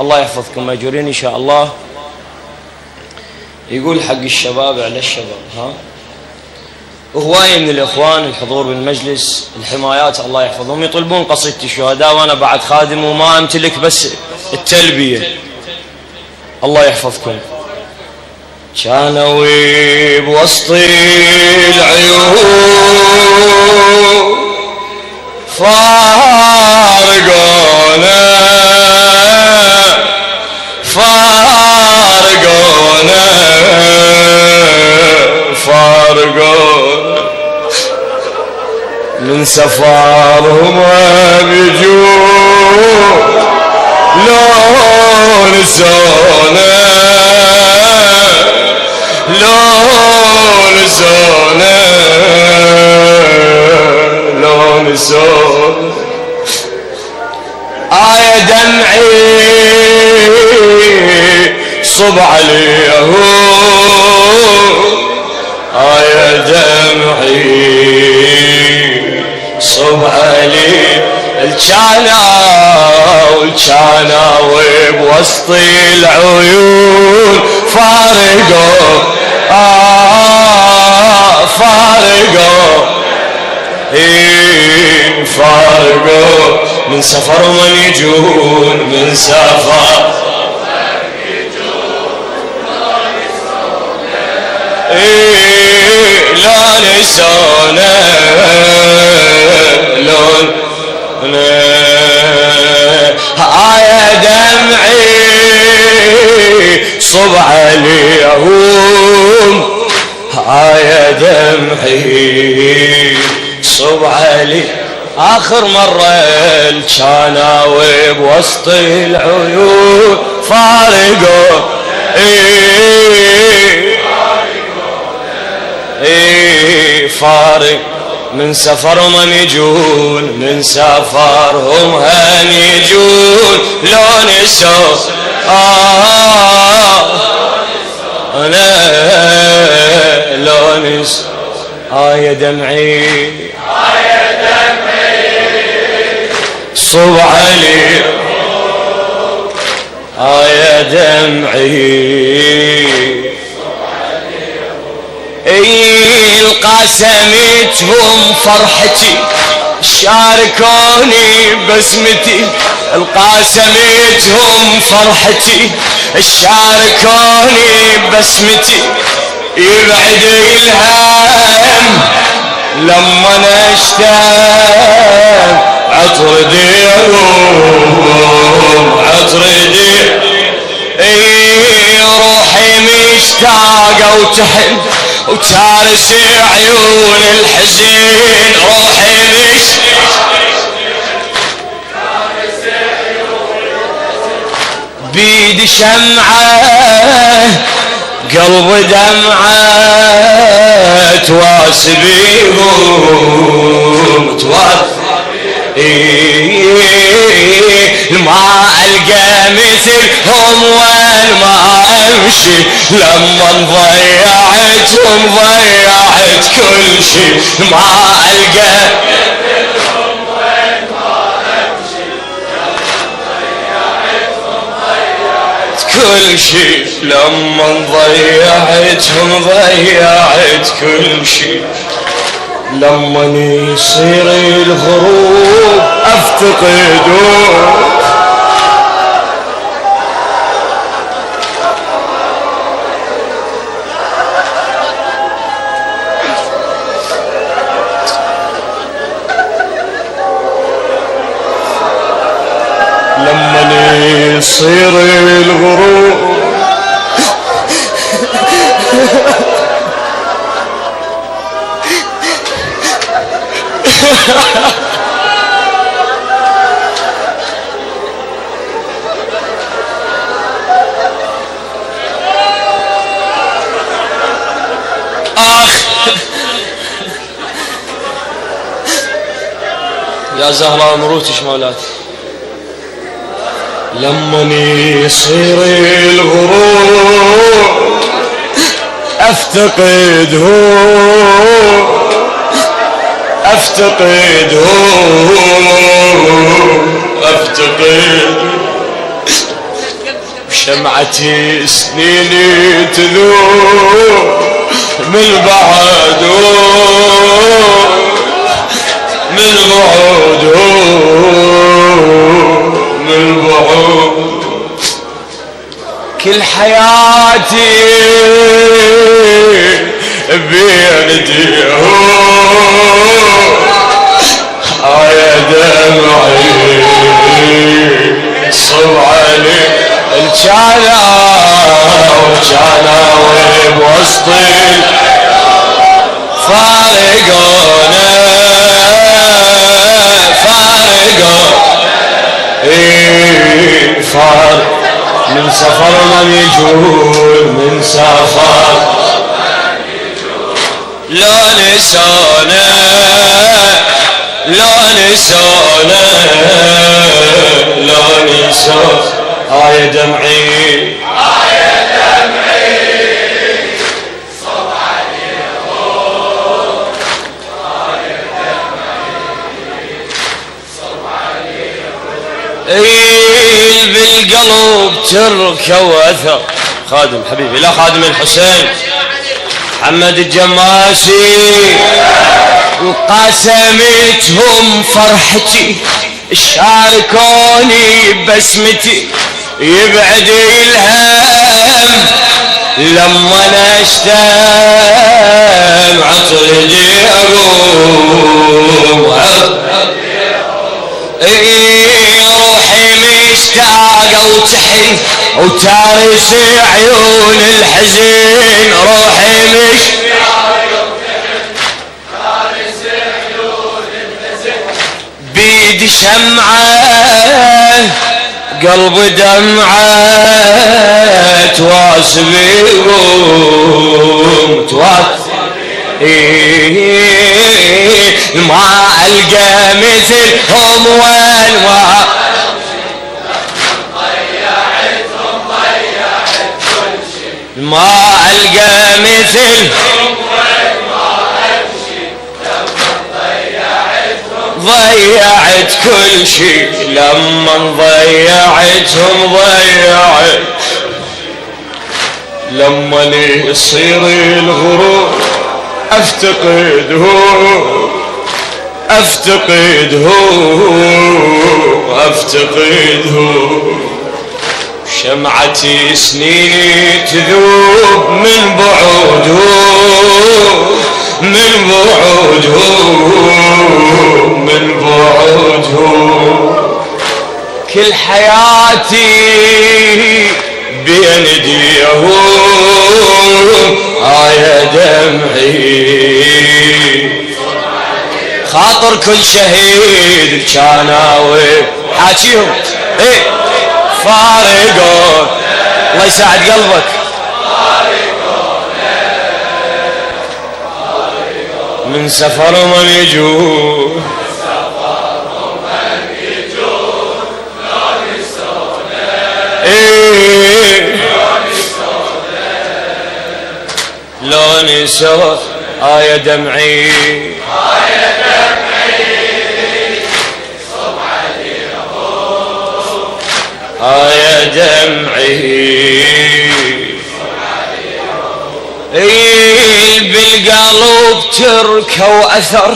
الله يحفظكم ماجورين إن شاء الله. يقول حق الشباب على الشباب هواية من الإخوان الحضور بالمجلس الحمايات الله يحفظهم يطلبون قصيدة الشهداء، وأنا بعد خادم وما أمتلك بس التلبية. الله يحفظكم. كانوا بوسط العيون فارقونا من سفرهم بيجون لو نسونا آية دمعي صب عليهم، آية دمعي صب علي الكانا وبوسط العيون فارقوا فارقوا من سفر من يجون من سفر لا نسونا آية دمعي صب عليهم، آية دمعي صب علي آخر مرة الكانا بوسط العيون فارقوا فارق من سفر من يجون من سفرهم هن يجون لو نسوا لو نسوا آية دمعي صب علي آية دمعي القاسمتهم فرحتي شاركوني بسمتي، القاسمتهم فرحتي شاركوني بسمتي، يبعد الهم لما نشتاق عطر ديهم روحي مشتاقة وتحن وتارس عيون الحزين، روحي بيد شمعة قلب دمعة تواسبيهم ما ألقى مثلهم وين ما أمشي، لما ضيعتهم ضيعت كل شي، ما ألقى مثلهم وين ما أمشي، لما ضيعتهم ضيعت كل شي، لما ضيعتهم ضيعت كل شي. لما يصير الغروب افتقدوه لما يصير الغروب يا زهراء مروتش مولاتي. لما يصير الغروب افتقدهم افتقد شمعتي سنيني تذوب من بعد من بعد من بعد كل حياتي بين يا دمعي صب علي الجانا بوسط فارقونا فارق من سفر من يجول من سفر لا نسانا لا نسانا لا نسانا آية دمعي صب عليهم آية دمعي صب عليهم بالقلب تركه واثر. خادم حبيبي لا خادم الحسين محمد الجماسي وقاسمتهم فرحتي شاركوني بسمتي يبعد الهم لما نشتم عطردي أقوم روحي مشتاقة وتحن وتارس عيون الحزين روحي مشتاقة وتحن تارس عيون الحزين بيد شمعة قلب دمعة تواسبيهم ما ألقى مثلهم والما ما ألقى مثلهم ضيعت كل شيء لما ضيعتهم ضيعت لما يصير الغرور أفتقده شمعتي سنين تذوب من بعده كل حياتي بين ايديهم يا دمعي خاطر كل شهيد كان حاكيهم فارقون الله يساعد قلبك من سفر من يجون لا نسوا آية دمعي صب عليهم آية دمعي بالقلب تركه وأثر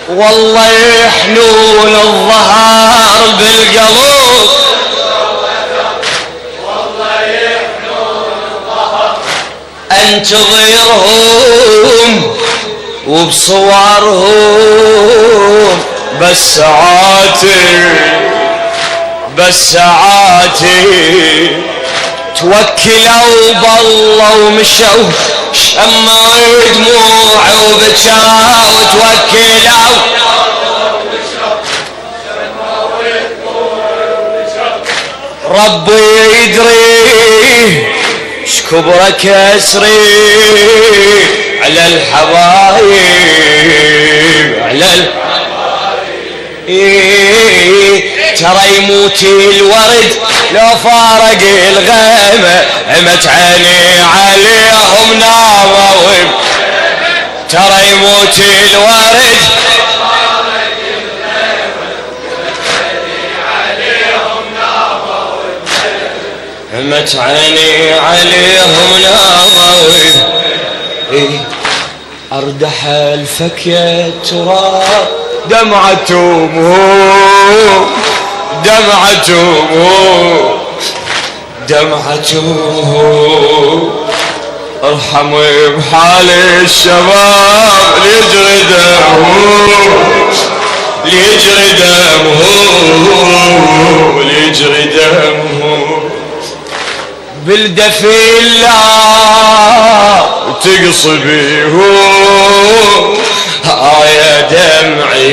والله يحنون الظهر بالقلب انتظرهم وبصورهم بس ساعاتي توكلوا بالله ومشوا شموا دموع وبكوا وتوكلوا ربي يدري شكبر كسري على الحبايب ترى يموت الورد لو فارق الغيمة عمت عيني عليهم ناموا ترى يموت الورد عمت عيني عليهم ناوي أردح الفكية التراب دمعتهم ارحموا بحال الشباب ليجري دمه بالدفي لا تقصبيه يا دمعي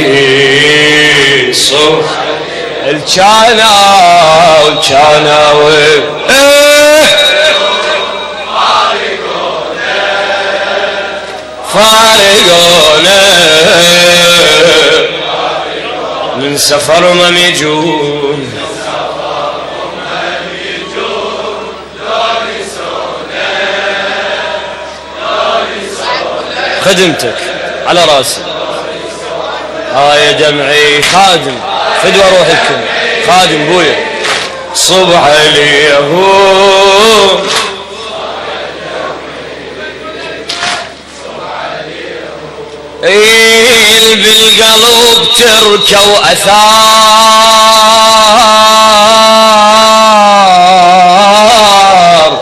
صف الجانا فارقونا من سفر مميجون خدمتك على راسي يا دمعي خادم فدوى روحكم خادم بويا صبح اليهود بالقلب تركوا أثار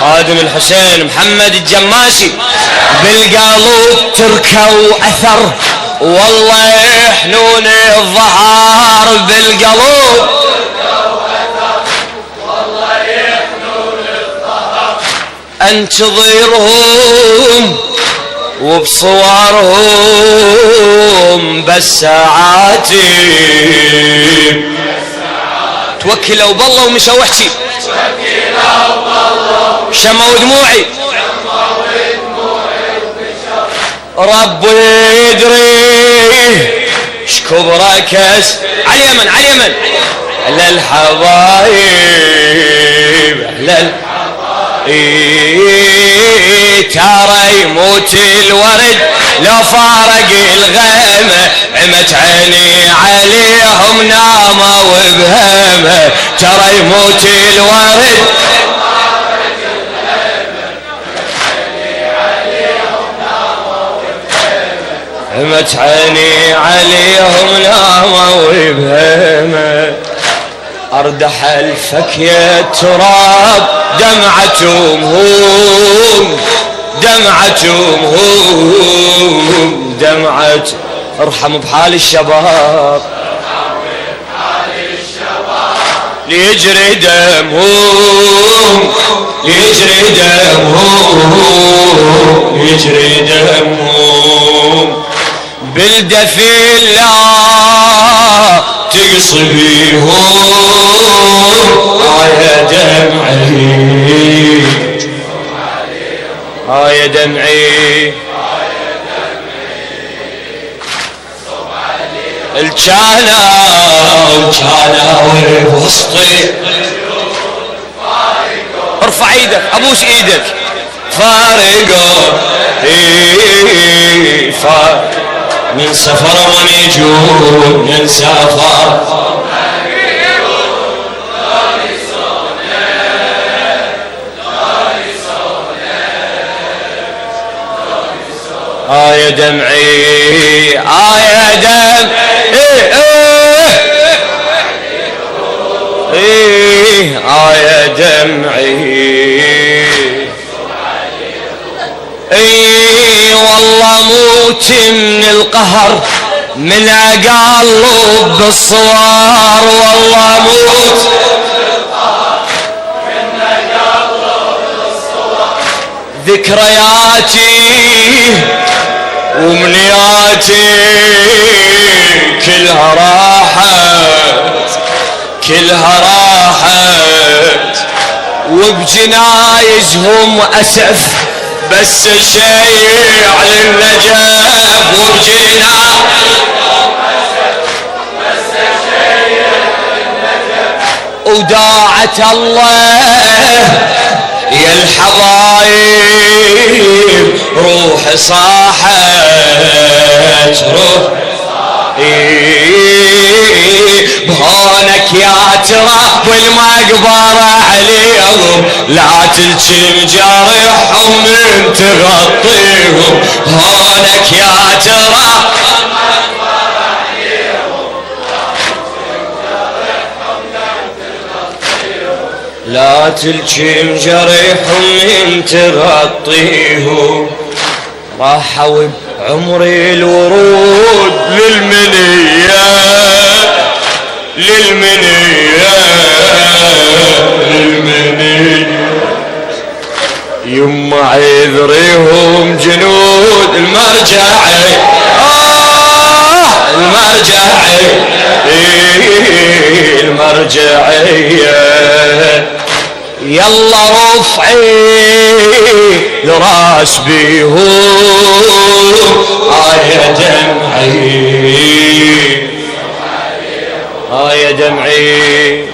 خادم الحسين محمد الجماشي بالقلب تركوا أثر والله يحنون الظهر بالقلب انتظرهم وبصورهم بس ساعاتي توكلوا بالله ومشوا وحشي شموا دموعي ربي يدري شكبرك على اليمن للحبايب ترى يموت الورد لو فارق الغيمة عمت عيني عليهم ناموا وبهمة ترى يموت الورد عمت عيني عليهم ناموا وبهمة أردح الفكية التراب دمعتهم دمعة ارحموا بحال الشباب ليجري دمهم بالدفي لا تقصبيهم يا دمعي الجانا وسطي ارفع ايدك ابوس ايدك فارقوا من سفر ونجوم من سفر يا دمعي يا دم يا دمعي والله موت من القهر من اقلب بالصوار والله موت ذكرياتي ومنياتي كلها راحت وبجنايزهم اسف بس الشيء على النجف وداعة الله يا الحبايب روح صاحت بهونك يا ترى والمقبرة عليهم لا تلجم جرحهم من تغطيهم هونك يا ترى لا تلجم جرحهم من تغطيهم راحوا بعمري الورود للمنية للمنية للمنية يما عذريهم جنود المرجعي المرجعي المرجعية يلا رفعي لراس بيهم يا دمعي يا دمعي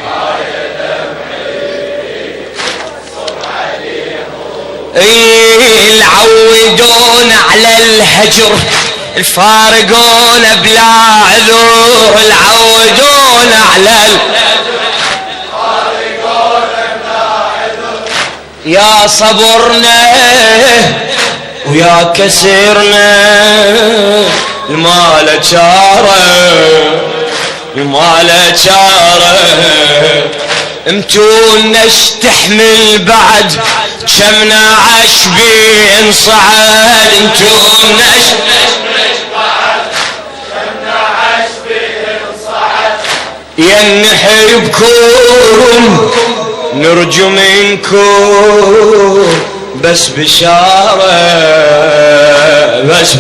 العودون على الهجر الفارقون بلا عذور العودون على يا صبرنا ويا كسرنا المال جاره المال جاره امتونا اشتحمل بعد كمنا عشبين صعد امتونا اشتحمل بعد كمنا عشبين صعد ينحبكم نرجو منكم بس بشارة بس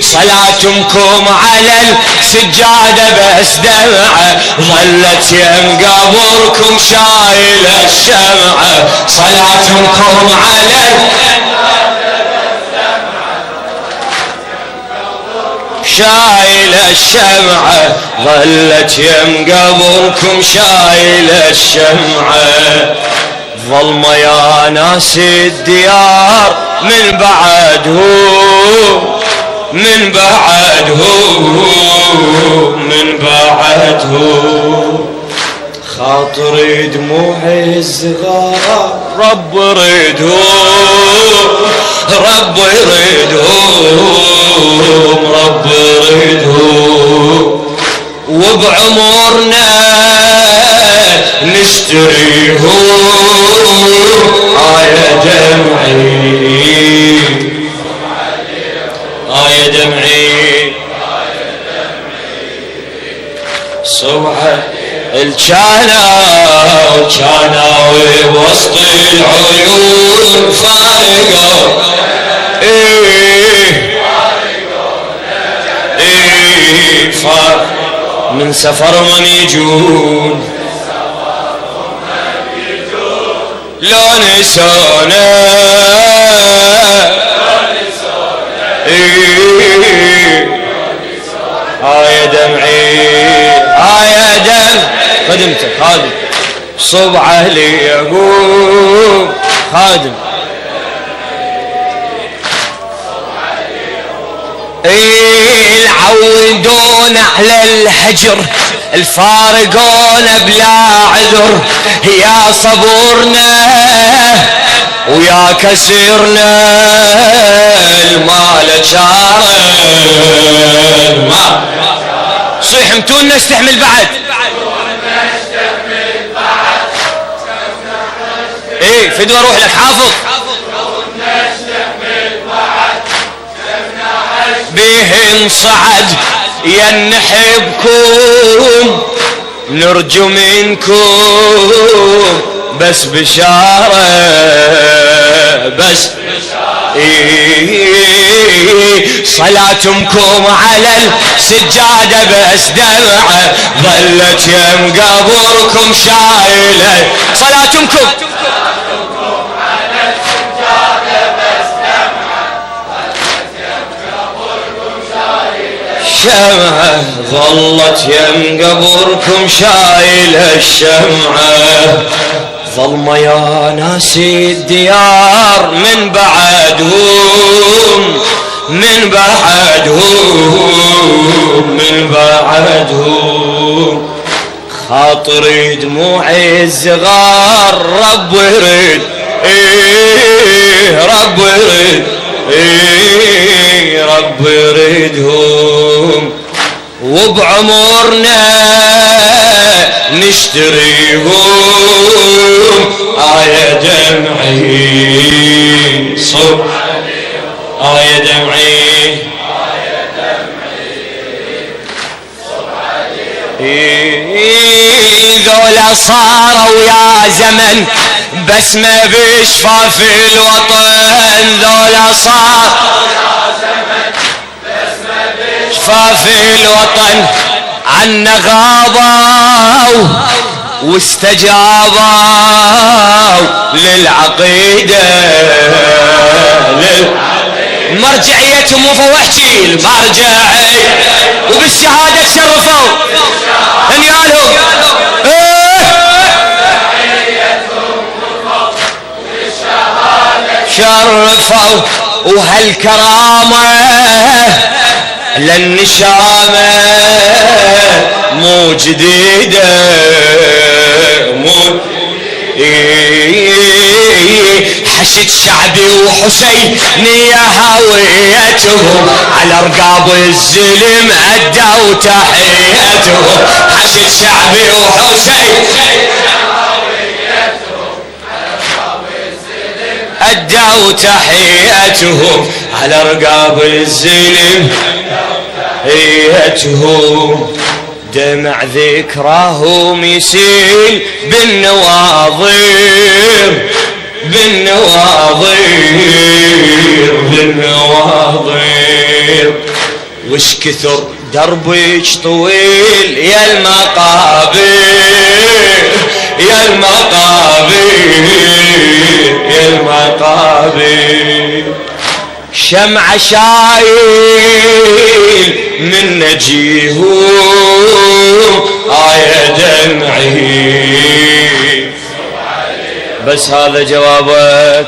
صلاتكم على السجادة بس دمعة ظلت يم قبركم شايلة الشمعة صلاتكم على شايلة الشمعة ظلت يم قبركم شايلة الشمعة ظلمة يا ناس الديار من بعدهم من بعدهم من بعدهم خاطري دموع الزغار رب يريدهم رب يريدهم رب يريدهم وبعمرنا نشتريهم يا دمعي يا دمعي صبحة الجانا ووسط العيون فارقوا من سفر من يجون لو نسونا يا دمعي يا دم خدمتك خادم صبعه لي يقوم خادم العودون على الهجر الفارقون بلا عذر يا صبرنا ويا كسرنا المال جاره صيح متونا استحمل بعد ايه فدوى روح لك حافظ بهن صعد ينحبكم نرجو منكم بس بشارة بس صلاتكم على السجادة بس دمعة ظلت يم قبركم شايلة صلاتكم على السجادة بس دمعة ظلت يم قبركم شايلة الشمعة ظلت يم قبركم شايلة الشمعة ظلمة يا ناس الديار من بعدهم من بعدهم من بعدهم خاطري دموعي الزغار رب يريد رب يريد رب يريدهم وبعمرنا نشتريهم دمعي صب دمعي ذولا صاروا يا زمن بسمة بشفاف الوطن ذولا صاروا يا زمن بسمة بشفاف الوطن عنا غابوا واستجابوا للعقيدة مرجعيتهم وفوحتي المرجعي وبالشهادة تشرفوا انيالهم شرفوا وهالكرامة للنشامة مو جديدة مو حشد شعبي وحسينية هويتهم على رقاب الزلم أدوا تحيتهم حشد شعبي وحسينية أدوا تحيتهم على رقاب الزلم تحيتهم دمع ذكراهم يسيل بالنواظر بالنواظر وش كثر دربك طويل يا المقابر يا المقابر شمعة شايل من نجيهم دمعي بس هذا جوابك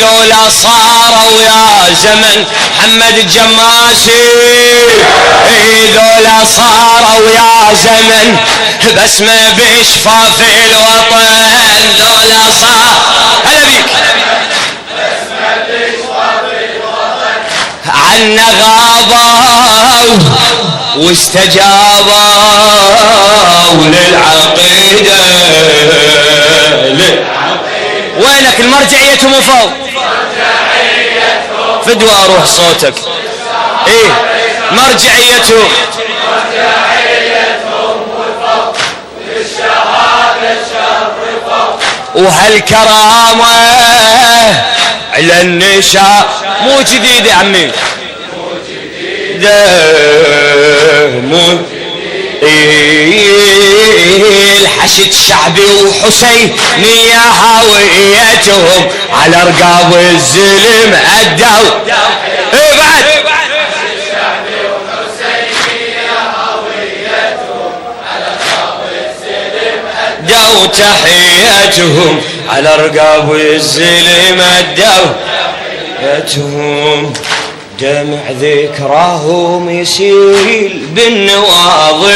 ذولا صاروا يا زمن محمد الجماسي ذولا صاروا يا زمن بسمة بشفاف الوطن ذولا صار هلا بيك بسمة بشفاف الوطن عنا غابوا واستجابوا للعقيدة وينك المرجعية مفوض فدوى اروح صوتك مرجعيتهم مفوض للشهادة شرفوا وهالكرامة على النشاء مو جديد يا عمي مو الحشد شعبي وحسينية هويتهم على رقاب الزلم أدوا بعد شعبي وحسينية هويتهم على رقاب الزلم أدوا تحيتهم على رقاب الزلم أدوا تحيتهم دمع ذكراهم يسيل بالنواظر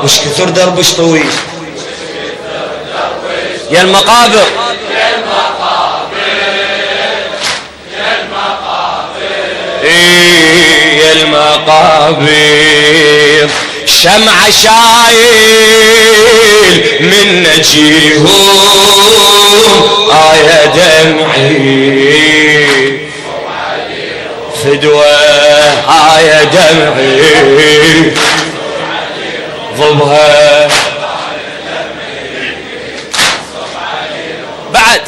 وش كثر دربش طويل يا المقابر يا المقابر شمعة شايل من نجيهم دمعي فدوى دمعي ضبها بعد